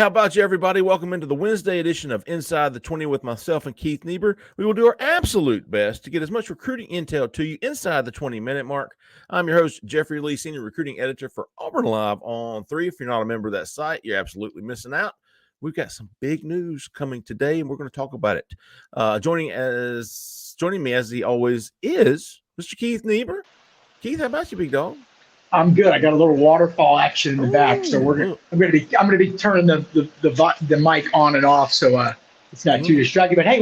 How about you, everybody? Welcome into the Wednesday edition of Inside the 20 with myself and Keith Niebuhr. We will do our absolute best to get as much recruiting intel to you inside the 20-minute mark. I'm your host, Jeffrey Lee, Senior Recruiting Editor for Auburn Live on 3. If you're not a member of that site, you're absolutely missing out. We've got some big news coming today, and we're going to talk about it. Joining me, as he always is, Mr. Keith Niebuhr. Keith, how about you, big dog? I'm good. I got a little waterfall action in the back, so I'm gonna be turning the mic on and off, so it's not too distracting. But hey,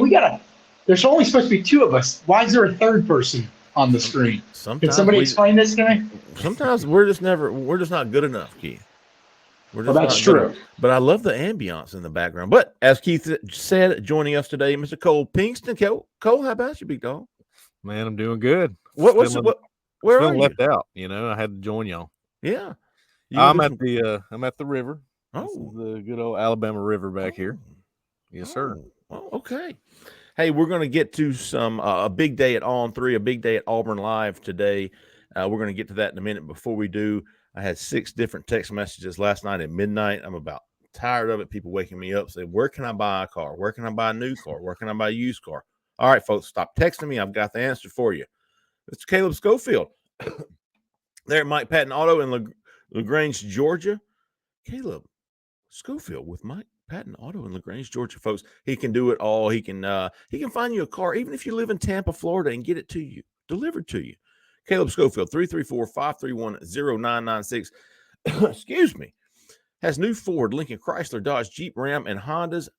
there's only supposed to be two of us. Why is there a third person on the screen? Can somebody explain this to me? Sometimes we're just not good enough, Keith. That's true. But I love the ambiance in the background. But as Keith said, joining us today, Mr. Cole Pinkston. Cole, how about you, big dog? Man, I'm doing good. Where are you? Left out, I had to join y'all. Yeah, I'm at the river. Oh, this is the good old Alabama River back here. Yes, sir. Oh, okay. Hey, we're going to get to some a big day at On 3, a big day at Auburn Live today. We're going to get to that in a minute. Before we do, I had 6 different text messages last night at midnight. I'm about tired of it. People waking me up saying, "Where can I buy a car? Where can I buy a new car? Where can I buy a used car?" All right, folks, stop texting me. I've got the answer for you. It's Caleb Schofield. There at Mike Patton Auto in LaGrange, Georgia. Caleb Schofield with Mike Patton Auto in LaGrange, Georgia, folks. He can do it all. He can find you a car, even if you live in Tampa, Florida, and get it to you, delivered to you. Caleb Schofield, 334-531-0996. Excuse me. Has new Ford, Lincoln, Chrysler, Dodge, Jeep, Ram, and Hondas,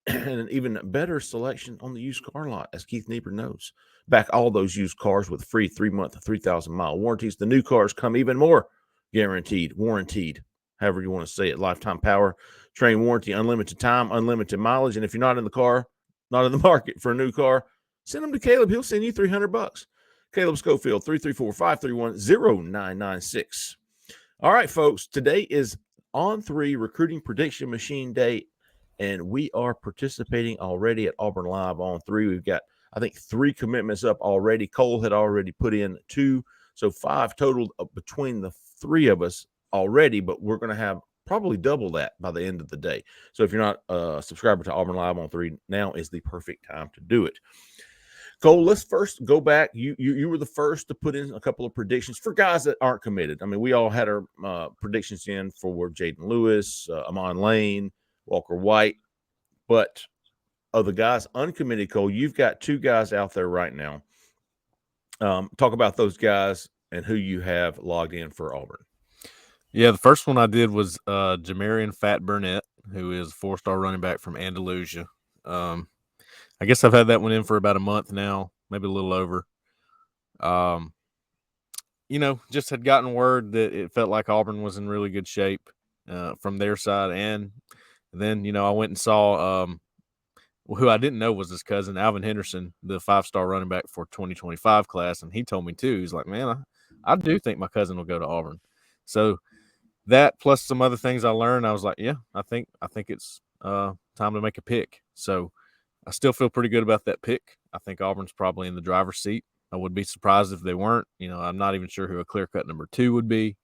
and an even better selection on the used car lot, as Keith Niebuhr knows. Back all those used cars with free 3-month, 3,000-mile warranties. The new cars come even more guaranteed, warranted, however you want to say it. Lifetime power, train warranty, unlimited time, unlimited mileage. And if you're not in the market for a new car, send them to Caleb. He'll send you $300. Caleb Schofield, 334-531-0996. All right, folks, today is On 3 Recruiting Prediction Machine Day, and we are participating already at Auburn Live On 3. We've got, I think, 3 commitments up already. Cole had already put in 2, so 5 total between the 3 of us already, but we're going to have probably double that by the end of the day. So if you're not a subscriber to Auburn Live On 3, now is the perfect time to do it. Cole, let's first go back. You were the first to put in a couple of predictions for guys that aren't committed. I mean, we all had our predictions in for Jaden Lewis, Amon Lane, Walker White, but of the guys uncommitted, Cole, you've got 2 guys out there right now. Talk about those guys and who you have logged in for Auburn. Yeah, the first one I did was Jamarian Fat Burnett, who is a 4-star running back from Andalusia. I guess I've had that one in for about a month now, maybe a little over. Just had gotten word that it felt like Auburn was in really good shape from their side. And then, I went and saw who I didn't know was his cousin, Alvin Henderson, the 5-star running back for 2025 class. And he told me too, he's like, "Man, I do think my cousin will go to Auburn." So that plus some other things I learned, I was like, yeah, I think it's time to make a pick. So I still feel pretty good about that pick. I think Auburn's probably in the driver's seat. I would be surprised if they weren't. I'm not even sure who a clear-cut number 2 would be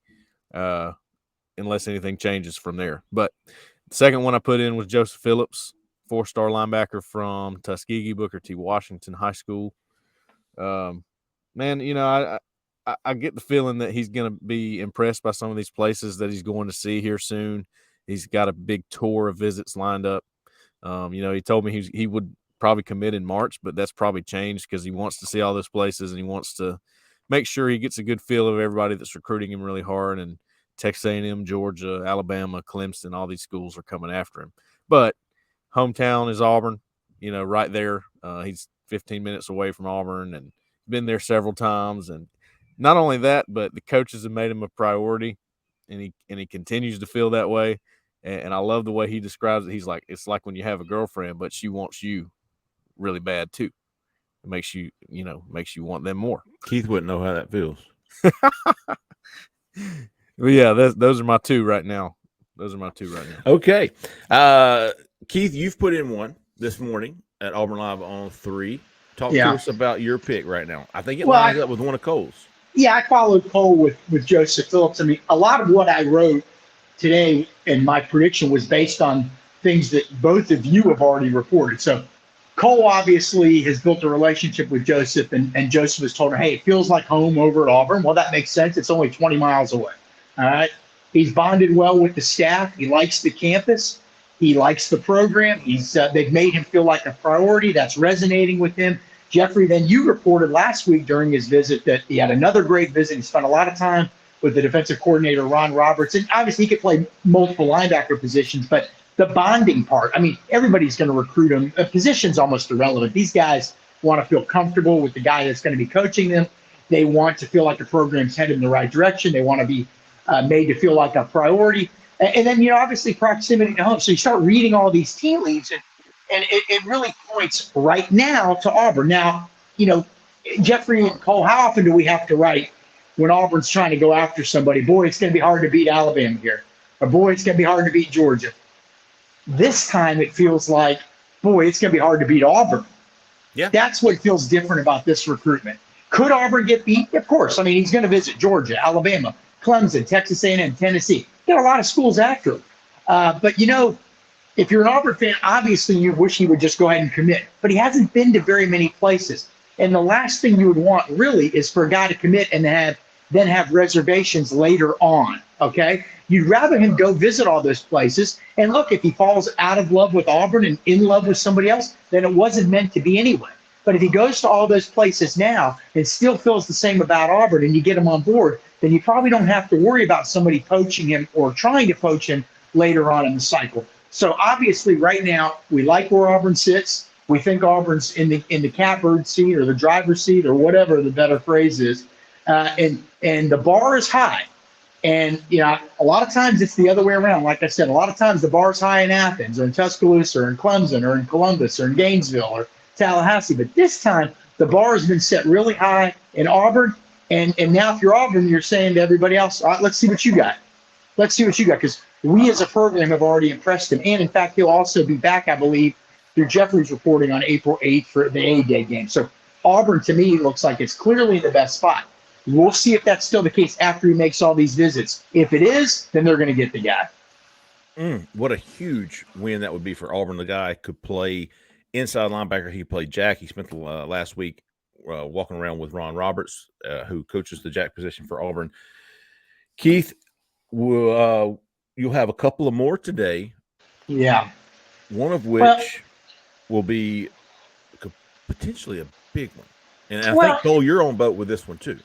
unless anything changes from there. But the second one I put in was Joseph Phillips, 4-star linebacker from Tuskegee Booker T. Washington High School. Man, I get the feeling that he's going to be impressed by some of these places that he's going to see here soon. He's got a big tour of visits lined up. He told me he would probably commit in March, but that's probably changed because he wants to see all those places and he wants to make sure he gets a good feel of everybody that's recruiting him really hard. And Texas A&M, Georgia, Alabama, Clemson, all these schools are coming after him. But hometown is Auburn, right there. He's 15 minutes away from Auburn and been there several times. And not only that, but the coaches have made him a priority, and he continues to feel that way. And I love the way he describes it. He's like, it's like when you have a girlfriend, but she wants you really bad too. It makes you want them more. Keith wouldn't know how that feels. Well, yeah, those are my 2 right now. Okay. Keith, you've put in one this morning at Auburn Live on 3. Talk to us about your pick right now. I think it lines up with one of Cole's. Yeah, I followed Cole with Joseph Phillips. I mean, a lot of what I wrote today, and my prediction was based on things that both of you have already reported. So Cole obviously has built a relationship with Joseph, and Joseph has told her, hey, it feels like home over at Auburn. Well, that makes sense. It's only 20 miles away. All right. He's bonded well with the staff. He likes the campus. He likes the program. They've made him feel like a priority. That's resonating with him. Jeffrey, then you reported last week during his visit that he had another great visit. He spent a lot of time with the defensive coordinator, Ron Roberts. And obviously, he could play multiple linebacker positions, but the bonding part, I mean, everybody's going to recruit him. A position's almost irrelevant. These guys want to feel comfortable with the guy that's going to be coaching them. They want to feel like the program's headed in the right direction. They want to be made to feel like a priority. And then, obviously proximity to home. So you start reading all these tea leaves, and it really points right now to Auburn. Now, Jeffrey and Cole, how often do we have to write when Auburn's trying to go after somebody? Boy, it's going to be hard to beat Alabama here. Or boy, it's going to be hard to beat Georgia. This time it feels like, boy, it's going to be hard to beat Auburn. Yeah. That's what feels different about this recruitment. Could Auburn get beat? Of course. I mean, he's going to visit Georgia, Alabama, Clemson, Texas A&M, Tennessee. Got a lot of schools after him. But, if you're an Auburn fan, obviously you wish he would just go ahead and commit. But he hasn't been to very many places. And the last thing you would want really is for a guy to commit and then have reservations later on, okay? You'd rather him go visit all those places. And look, if he falls out of love with Auburn and in love with somebody else, then it wasn't meant to be anyway. But if he goes to all those places now and still feels the same about Auburn and you get him on board, then you probably don't have to worry about somebody poaching him or trying to poach him later on in the cycle. So obviously right now, we like where Auburn sits. We think Auburn's in the catbird seat or the driver's seat or whatever the better phrase is. And the bar is high. And, a lot of times it's the other way around. Like I said, a lot of times the bar is high in Athens or in Tuscaloosa or in Clemson or in Columbus or in Gainesville or Tallahassee. But this time the bar has been set really high in Auburn. And now if you're Auburn, you're saying to everybody else, all right, let's see what you got. Let's see what you got. Because we as a program have already impressed him. And in fact, he'll also be back, I believe, through Jeffrey's reporting on April 8th for the A-Day game. So Auburn, to me, looks like it's clearly the best spot. We'll see if that's still the case after he makes all these visits. If it is, then they're going to get the guy. What a huge win that would be for Auburn. The guy could play inside linebacker. He played Jack. He spent the last week walking around with Ron Roberts, who coaches the Jack position for Auburn. Keith, you'll have a couple of more today. Yeah. One of which will be potentially a big one. And I think, Cole, you're on boat with this one too.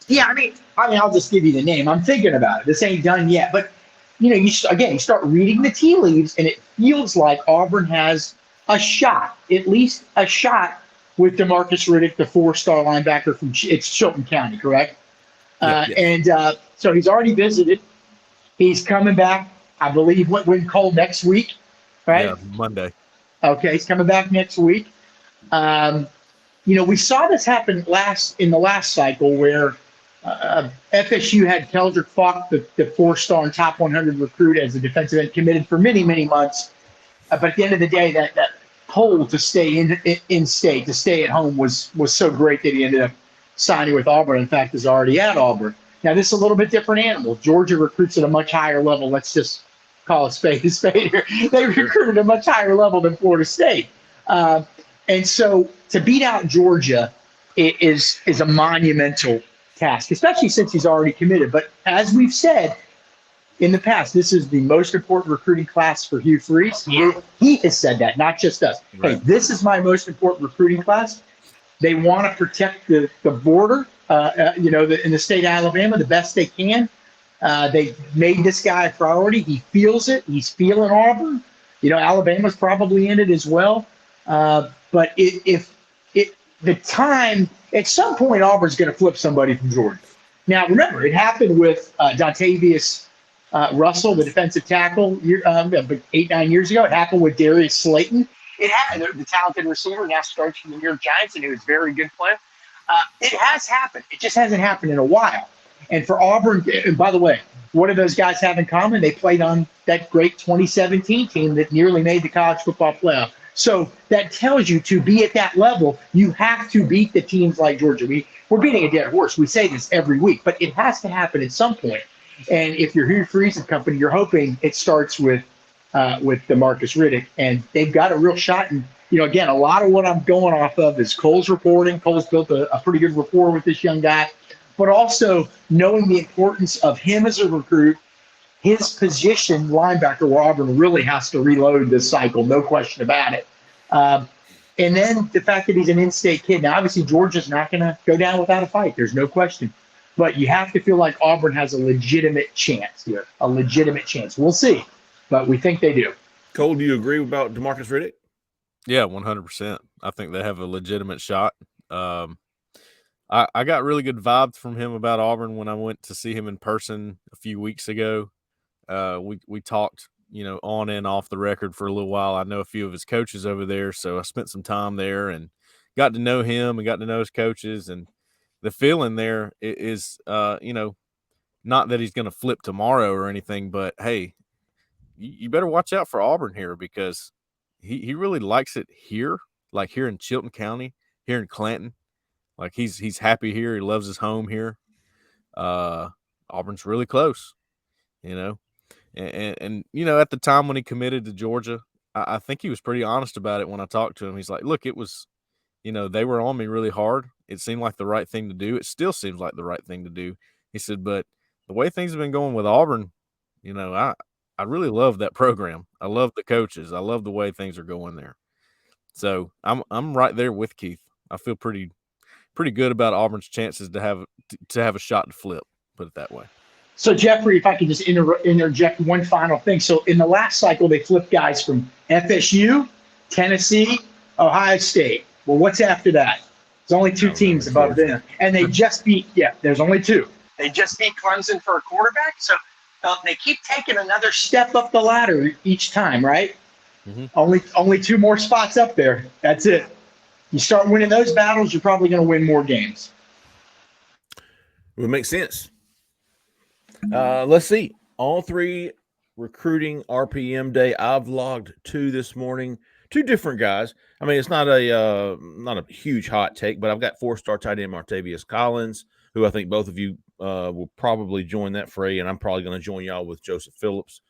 Yeah, I mean, I'll just give you the name. I'm thinking about it. This ain't done yet. But, you start reading the tea leaves, and it feels like Auburn has a shot, at least a shot, with DeMarcus Riddick, the 4-star linebacker from Chilton County, correct? Yeah. And so he's already visited. He's coming back, I believe, when Cole next week, right? Yeah, Monday. Okay, he's coming back next week. We saw this happen in the last cycle where FSU had Keldrick Falk, the 4-star and top 100 recruit, as a defensive end, committed for many, many months. But at the end of the day, that pull to stay in state, to stay at home, was so great that he ended up signing with Auburn. In fact, is already at Auburn. Now, this is a little bit different animal. Georgia recruits at a much higher level. Let's just call a spade here. They recruited at a much higher level than Florida State. And so to beat out Georgia is a monumental task, especially since he's already committed. But as we've said in the past, this is the most important recruiting class for Hugh Freeze. He has said that, not just us. Right. Hey, this is my most important recruiting class. They want to protect the border, in the state of Alabama the best they can. They made this guy a priority. He feels it. He's feeling Auburn. Alabama's probably in it as well. But if the time, at some point, Auburn's going to flip somebody from Georgia. Now, remember, it happened with Dontavius Russell, the defensive tackle, 8-9 years ago. It happened with Darius Slayton. It happened. The talented receiver now starts for the New York Giants, and he was a very good player. It has happened. It just hasn't happened in a while. And for Auburn, and by the way, what do those guys have in common? They played on that great 2017 team that nearly made the college football playoff. So that tells you, to be at that level, you have to beat the teams like Georgia. We're beating a dead horse. We say this every week, but it has to happen at some point. And if you're Hugh Freeze and company, you're hoping it starts with DeMarcus Riddick, and they've got a real shot. And again, a lot of what I'm going off of is Cole's reporting. Cole's built a pretty good rapport with this young guy, but also knowing the importance of him as a recruit, his position linebacker, where Auburn really has to reload this cycle, no question about it. And then the fact that he's an in-state kid. Now, obviously, Georgia's not going to go down without a fight. There's no question. But you have to feel like Auburn has a legitimate chance here, a legitimate chance. We'll see, but we think they do. Cole, do you agree about DeMarcus Riddick? Yeah, 100%. I think they have a legitimate shot. I got really good vibes from him about Auburn when I went to see him in person a few weeks ago. We talked, on and off the record for a little while. I know a few of his coaches over there, so I spent some time there and got to know him and got to know his coaches. And the feeling there is, not that he's going to flip tomorrow or anything, but hey, you better watch out for Auburn here, because he really likes it here, like here in Chilton County, here in Clanton. Like he's happy here. He loves his home here. Auburn's really close, and at the time when he committed to Georgia, I think he was pretty honest about it when I talked to him. He's like, look, it was, they were on me really hard. It seemed like the right thing to do. It still seems like the right thing to do. He said, but the way things have been going with Auburn, I really love that program. I love the coaches. I love the way things are going there. So I'm right there with Keith. I feel pretty good about Auburn's chances to have a shot to flip, put it that way. So, Jeffrey, if I could just interject one final thing. So, in the last cycle, they flipped guys from FSU, Tennessee, Ohio State. Well, what's after that? There's only two teams above them. And they just beat, there's only two. They just beat Clemson for a quarterback. So, they keep taking another step up the ladder each time, right? Mm-hmm. Only two more spots up there. That's it. You start winning those battles, you're probably going to win more games. It would make sense. Let's see. All three recruiting RPM day. I've logged 2 this morning. 2 different guys. I mean, it's not a huge hot take, but I've got 4-star tight end Martavius Collins, who I think both of you will probably join that fray, and I'm probably going to join y'all with Joseph Phillips.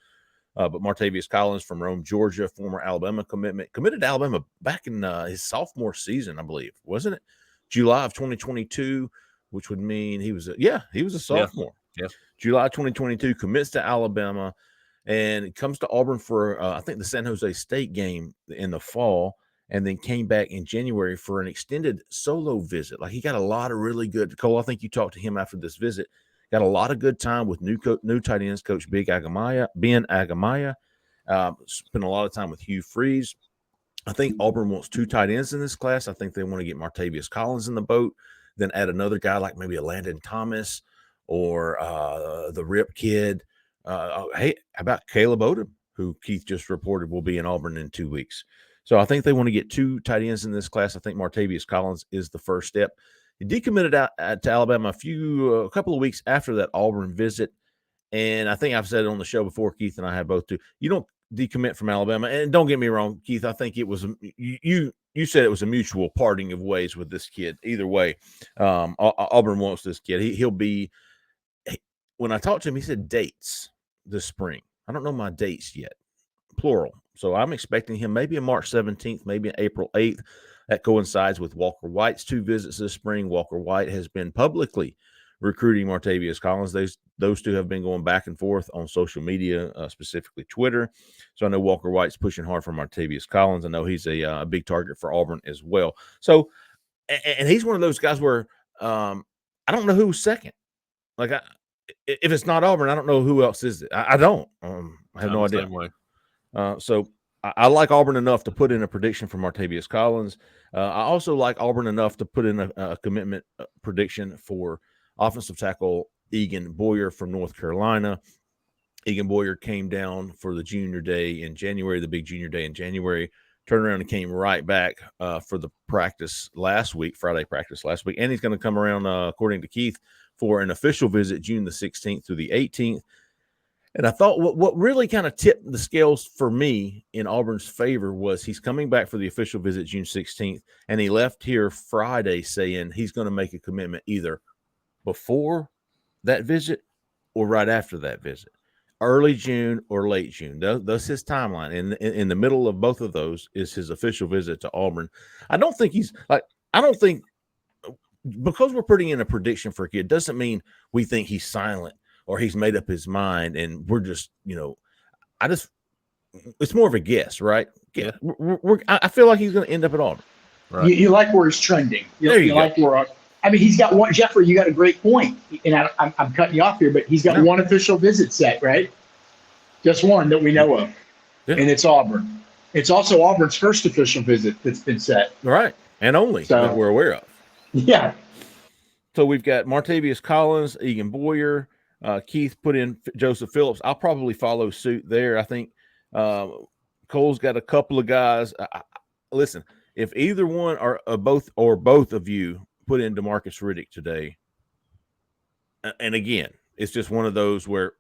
But Martavius Collins from Rome, Georgia, former Alabama committed to Alabama back in his sophomore season, I believe, wasn't it? July of 2022, which would mean he was a sophomore. Yeah. July 2022, commits to Alabama, and comes to Auburn for I think the San Jose State game in the fall, and then came back in January for an extended solo visit. Like, he got a lot of really good. Cole, I think you talked to him after this visit. Got a lot of good time with new tight ends coach Ben Agamaya. Spent a lot of time with Hugh Freeze. I think Auburn wants 2 tight ends in this class. I think they want to get Martavius Collins in the boat, then add another guy like maybe a Landon Thomas or the Rip kid. Hey, how about Caleb Odom, who Keith just reported will be in Auburn in 2 weeks. So I think they want to get 2 tight ends in this class. I think Martavius Collins is the first step. He decommitted out to Alabama a couple of weeks after that Auburn visit, and I think I've said it on the show before. Keith and I have both too. You don't decommit from Alabama, and don't get me wrong, Keith. I think it was you said it was a mutual parting of ways with this kid. Either way, Auburn wants this kid. He'll be. When I talked to him, he said dates this spring. I don't know my dates yet, plural. So I'm expecting him maybe on March 17th, maybe on April 8th. That coincides with Walker White's 2 visits this spring. Walker White has been publicly recruiting Martavius Collins. Those two have been going back and forth on social media, specifically Twitter. So I know Walker White's pushing hard for Martavius Collins. I know he's a big target for Auburn as well. So, and he's one of those guys where I don't know who's second. Like, if it's not Auburn, I don't know who else is it. I don't. I have no idea. So I like Auburn enough to put in a prediction for Martavius Collins. I also like Auburn enough to put in a commitment prediction for offensive tackle Egan Boyer from North Carolina. Egan Boyer came down for the junior day in January, the big junior day in January, turned around and came right back for the practice last week, Friday practice last week. And he's going to come around, according to Keith, for an official visit June the 16th through the 18th. And I thought what really kind of tipped the scales for me in Auburn's favor was he's coming back for the official visit June 16th, and he left here Friday saying he's going to make a commitment either before that visit or right after that visit. Early June or late June. That's his timeline. In the middle of both of those is his official visit to Auburn. I don't think because we're putting in a prediction for a kid doesn't mean we think he's silent or he's made up his mind and we're just, it's more of a guess, right? Yeah. I feel like he's going to end up at Auburn. Right. You like where he's trending. You like where. I mean, he's got one. Jeffrey, you got a great point, and I'm cutting you off here, but he's got one official visit set, right? Just one that we know of, and it's Auburn. It's also Auburn's first official visit that's been set, right? And only that we're aware of. Yeah. So we've got Martavius Collins, Egan Boyer, Keith put in Joseph Phillips. I'll probably follow suit there. I think Cole's got a couple of guys. Listen, if either one or both of you put in DeMarcus Riddick today, and again, it's just one of those where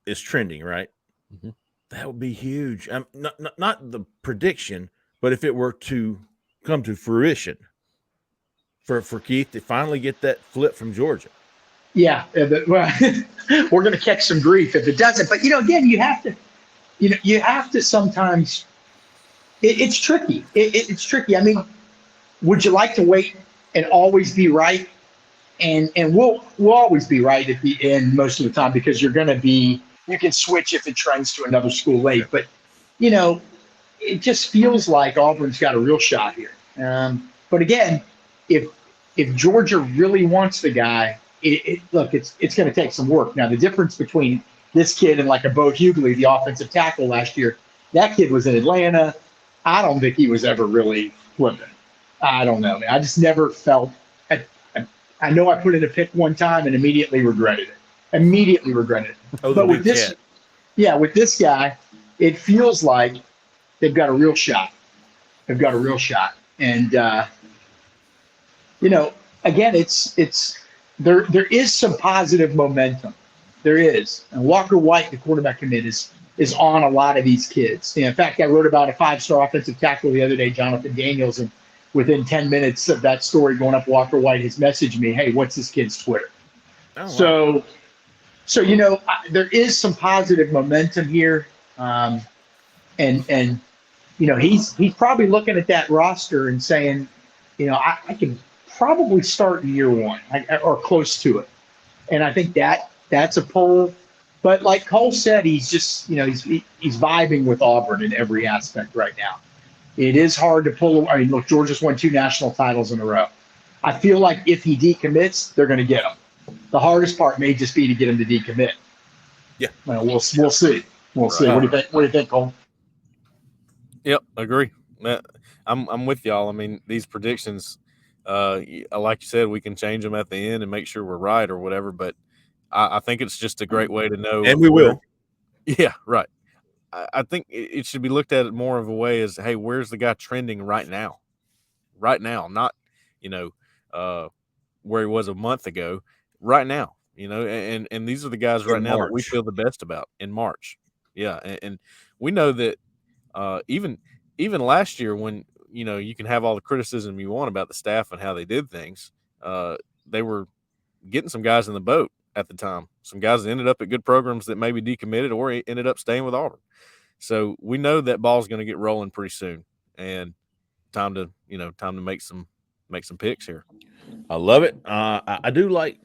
it's trending, right? Mm-hmm. That would be huge. Not the prediction, but if it were to come to fruition for Keith to finally get that flip from Georgia. Yeah, well, we're going to catch some grief if it doesn't. But again, you have to sometimes. It's tricky. It's tricky. I mean, would you like to wait and always be right? And we'll always be right at the end most of the time because you can switch if it trends to another school late. But it just feels like Auburn's got a real shot here. But again, if Georgia really wants the guy, look, it's going to take some work. Now the difference between this kid and like a Bo Hughley, the offensive tackle last year, that kid was in Atlanta. I don't think he was ever really flipping. I don't know, man. I just never felt. I know I put in a pick one time and immediately regretted it. But with this, with this guy, it feels like they've got a real shot. And again, it's there is some positive momentum. There is. And Walker White, the quarterback commit, is on a lot of these kids. In fact, I wrote about a 5-star offensive tackle the other day, Jonathan Daniels, and within 10 minutes of that story going up, Walker White has messaged me, hey, what's this kid's Twitter? Oh, wow. So there is some positive momentum here. And he's probably looking at that roster and saying, I can probably start in year one or close to it. And I think that's a pull. But like Cole said, he's just, he's vibing with Auburn in every aspect right now. It is hard to pull. I mean, look, Georgia's won 2 national titles in a row. I feel like if he decommits, they're going to get him. The hardest part may just be to get him to decommit. Yeah. We'll see. We'll see. What do you think, Cole? Yep, agree. I'm with y'all. I mean, these predictions, like you said, we can change them at the end and make sure we're right or whatever. But I think it's just a great way to know. And we will. Yeah, right. I think it should be looked at it more of a way as, hey, where's the guy trending right now? Right now, not, where he was a month ago. Right now, and these are the guys right now that we feel the best about in March. Yeah, and we know that even last year when, you can have all the criticism you want about the staff and how they did things, they were getting some guys in the boat at the time. Some guys that ended up at good programs that maybe decommitted or ended up staying with Auburn. So we know that ball's going to get rolling pretty soon, and time to make some picks here. I love it. I do like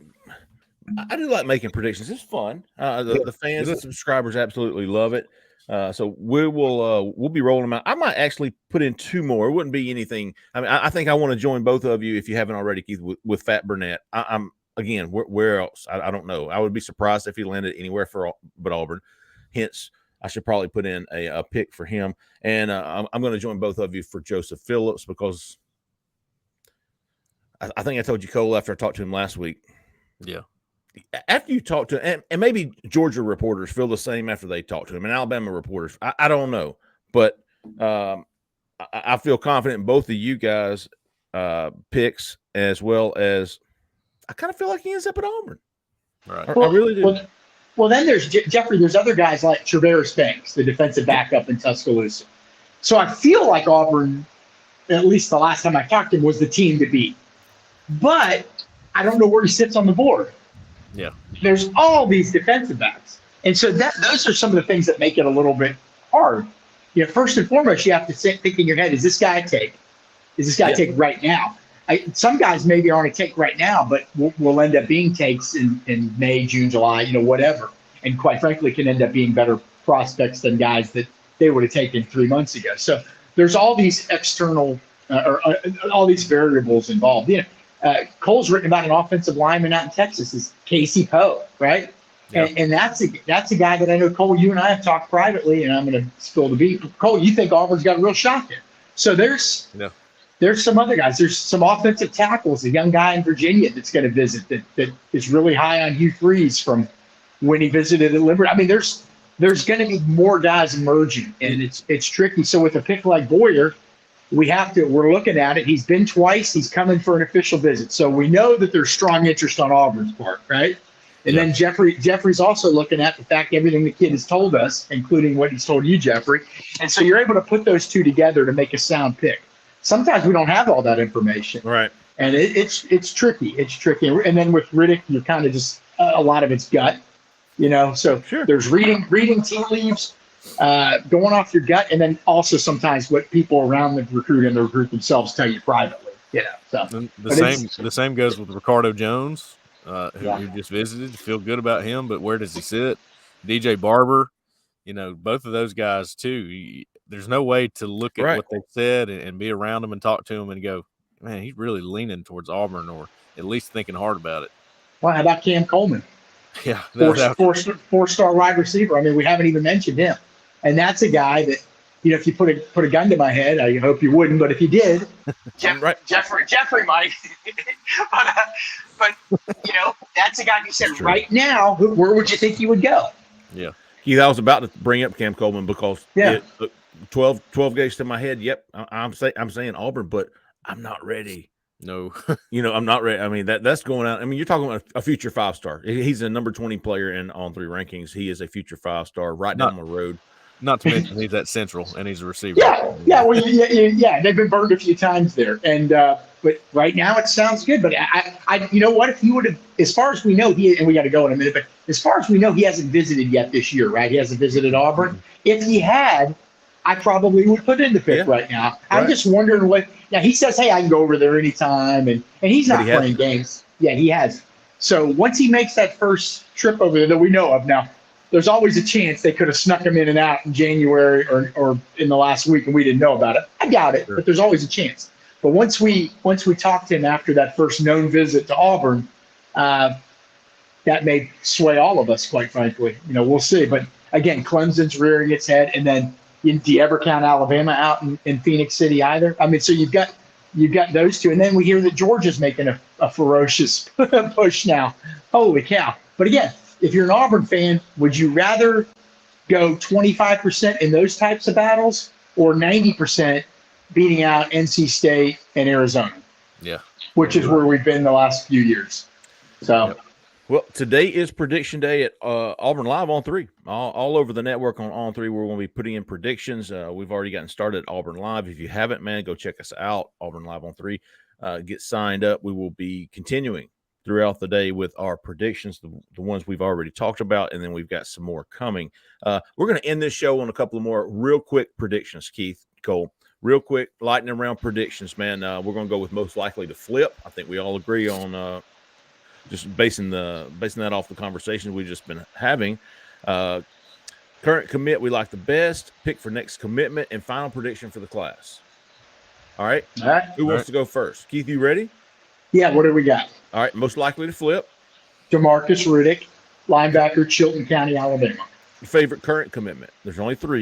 making predictions. It's fun. The fans and subscribers absolutely love it. So we'll be rolling them out. I might actually put in 2 more. It wouldn't be anything. I mean, I think I want to join both of you if you haven't already, Keith, with Fat Burnett. I'm again, where else? I don't know. I would be surprised if he landed anywhere but Auburn. Hence, I should probably put in a pick for him. And I'm going to join both of you for Joseph Phillips because I think I told you, Cole, after I talked to him last week. Yeah. After you talk to him, and maybe Georgia reporters feel the same after they talk to him, and Alabama reporters, I don't know. But I feel confident in both of you guys' picks, as well as I kind of feel like he ends up at Auburn. Right. I really do. Well, then there's Jeffrey. There's other guys like Travaris Banks, the defensive backup in Tuscaloosa. So I feel like Auburn, at least the last time I talked to him, was the team to beat. But I don't know where he sits on the board. Yeah. There's all these defensive backs. And so those are some of the things that make it a little bit hard. First and foremost, you have to think in your head, is this guy a take? Is this guy a take right now? Some guys maybe aren't a take right now, but will end up being takes in May, June, July, whatever. And quite frankly, can end up being better prospects than guys that they would have taken 3 months ago. So there's all these external or all these variables involved. Cole's written about an offensive lineman out in Texas is Casey Poe, right? Yep. And that's a guy that I know, Cole, you and I have talked privately, and I'm going to spill the beat. Cole, you think Auburn's got a real shot there. So there's some other guys. There's some offensive tackles, a young guy in Virginia that's going to visit that is really high on Hugh Freeze from when he visited at Liberty. I mean, there's going to be more guys emerging, and it's tricky. So with a pick like Boyer, we're looking at it. He's been twice. He's coming for an official visit. So we know that there's strong interest on Auburn's part, right? And then Jeffrey's also looking at the fact everything the kid has told us, including what he's told you, Jeffrey. And so you're able to put those two together to make a sound pick. Sometimes we don't have all that information. Right. And it's tricky. It's tricky. And then with Riddick, you're kind of just a lot of it's gut, So there's reading tea leaves, going off your gut, and then also sometimes what people around the recruit and the recruit themselves tell you privately, So the same goes with Ricardo Jones, who just visited. Feel good about him, but where does he sit? DJ Barber, both of those guys too. There's no way to look at what they said and be around them and talk to them and go, man, he's really leaning towards Auburn, or at least thinking hard about it. Well, how about Cam Coleman? Yeah, four-star wide receiver. I mean, we haven't even mentioned him, and that's a guy that if you put a gun to my head, I hope you wouldn't, but if you did, Jeffrey might. but that's a guy who said right now, where would you think he would go? Yeah, Keith, I was about to bring up Cam Coleman because 12 games to my head. Yep, I'm saying Auburn, but I'm not ready. No, I'm not ready. I mean, that's going out. I mean, you're talking about a future 5-star. He's a number 20 player in On 3 rankings. He is a future 5-star right down the road. Not to mention he's at Central and he's a receiver. Yeah. Well, they've been burned a few times there, and but right now it sounds good. But I you know what? If you would have, as far as we know, and we got to go in a minute, but as far as we know, he hasn't visited yet this year, right? He hasn't visited Auburn. Mm-hmm. If he had, I probably would put in the pick right now. I'm just wondering what. Yeah, he says, hey, I can go over there anytime, and he's not playing games. Yeah, he has. So once he makes that first trip over there that we know of now, there's always a chance they could have snuck him in and out in January or in the last week, and we didn't know about it. I doubt it, but there's always a chance. But once we talk to him after that first known visit to Auburn, that may sway all of us, quite frankly. We'll see. But again, Clemson's rearing its head, and then do you ever count Alabama out in Phoenix City either? I mean, so you've got those two, and then we hear that Georgia's making a ferocious push now. Holy cow! But again, if you're an Auburn fan, would you rather go 25% in those types of battles or 90% beating out NC State and Arizona? Yeah, which is where we've been the last few years. So. Yep. Well, today is prediction day at Auburn Live on 3. All over the network on 3, we're going to be putting in predictions. We've already gotten started at Auburn Live. If you haven't, man, go check us out, Auburn Live on 3. Get signed up. We will be continuing throughout the day with our predictions, the ones we've already talked about, and then we've got some more coming. We're going to end this show on a couple of more real quick predictions, Keith, Cole. Real quick, lightning round predictions, man. We're going to go with most likely to flip. I think we all agree on just basing that off the conversations we've just been having. Current commit we like the best, pick for next commitment, and final prediction for the class. All right. Who wants to go first? Keith, you ready? Yeah. What do we got? All right. Most likely to flip. Demarcus Riddick, linebacker, Chilton County, Alabama. Your favorite current commitment? There's only 3.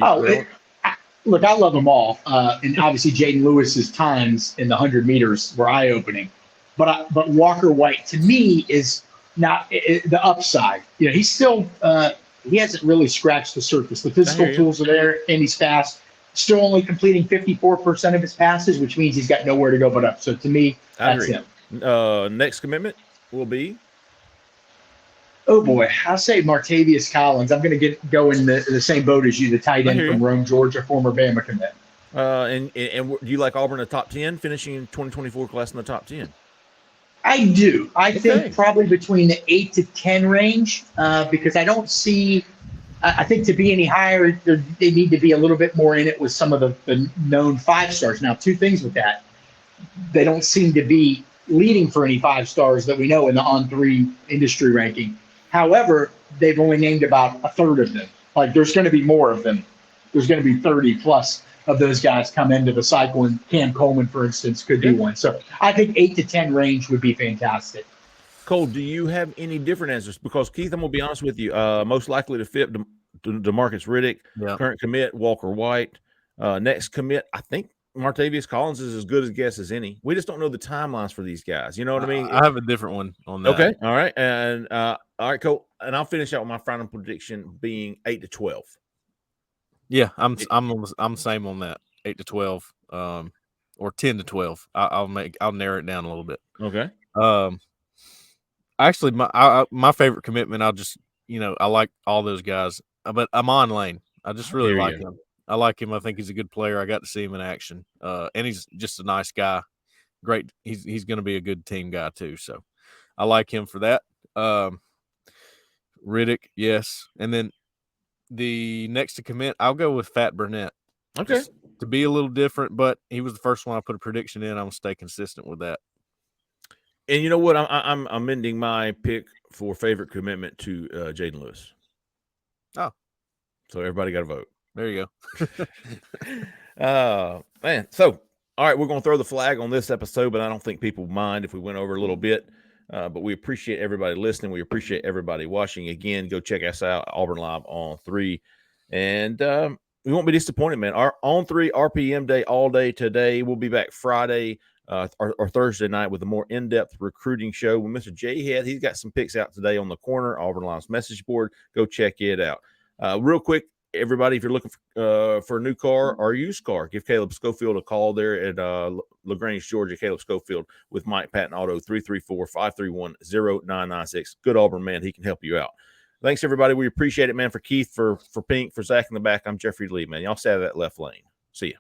Look, I love them all. And obviously Jaden Lewis's times in the 100 meters were eye-opening. But Walker White, to me, is not the upside. He's still he hasn't really scratched the surface. The physical tools are there, and he's fast. Still only completing 54% of his passes, which means he's got nowhere to go but up. So to me, that's him. Next commitment will be? Oh, boy. I'll say Martavius Collins. I'm going to go in the same boat as you, the tight end from Rome, Georgia, former Bama commit. And do you like Auburn in the top 10, finishing 2024 class in the top 10? I do. I Okay. think probably between the 8 to 10 range, because I don't see. I think to be any higher, they need to be a little bit more in it with some of the known 5 stars. Now, two things with that: they don't seem to be leading for any 5 stars that we know in the On3 industry ranking. However, they've only named about a third of them. Like, there's going to be more of them. There's going to be 30 plus of those guys come into the cycle, and Cam Coleman, for instance, could be one. So I think 8 to 10 range would be fantastic. Cole, do you have any different answers? Because Keith, I'm gonna be honest with you. Most likely to fit DeMarcus Riddick, current commit Walker White, next commit. I think Martavius Collins is as good a guess as any. We just don't know the timelines for these guys. You know what I mean? I have a different one on that. Okay, all right, and all right, Cole, and I'll finish out with my final prediction being 8 to 12. Yeah, I'm same on that. 8 to 12, or 10 to 12. I'll narrow it down a little bit. Okay. Actually, my favorite commitment, I like all those guys, but Amon Lane, I just really like him. I like him. I think he's a good player. I got to see him in action, and he's just a nice guy. Great. He's going to be a good team guy too. So I like him for that. Riddick, yes, and then the next to commit, I'll go with Fat Burnett. Okay. Just to be a little different, but he was the first one I put a prediction in. I'm gonna stay consistent with that. And you know what? I'm amending my pick for favorite commitment to Jaden Lewis. Oh, so everybody got a vote. There you go. Man. So, all right, we're going to throw the flag on this episode, but I don't think people mind if we went over a little bit. But we appreciate everybody listening. We appreciate everybody watching. Again, go check us out, Auburn Live on 3. And we won't be disappointed, man. Our on 3 RPM day all day today. We'll be back Friday or Thursday night with a more in-depth recruiting show with Mr. J Head. He's got some picks out today on the corner, Auburn Live's message board. Go check it out. Real quick, everybody, if you're looking for a new car or a used car, give Caleb Schofield a call there at LaGrange, Georgia. Caleb Schofield with Mike Patton Auto, 334-531-0996. Good Auburn man. He can help you out. Thanks, everybody. We appreciate it, man. For Keith, for Pink, for Zach in the back, I'm Jeffrey Lee, man. Y'all stay out of that left lane. See ya.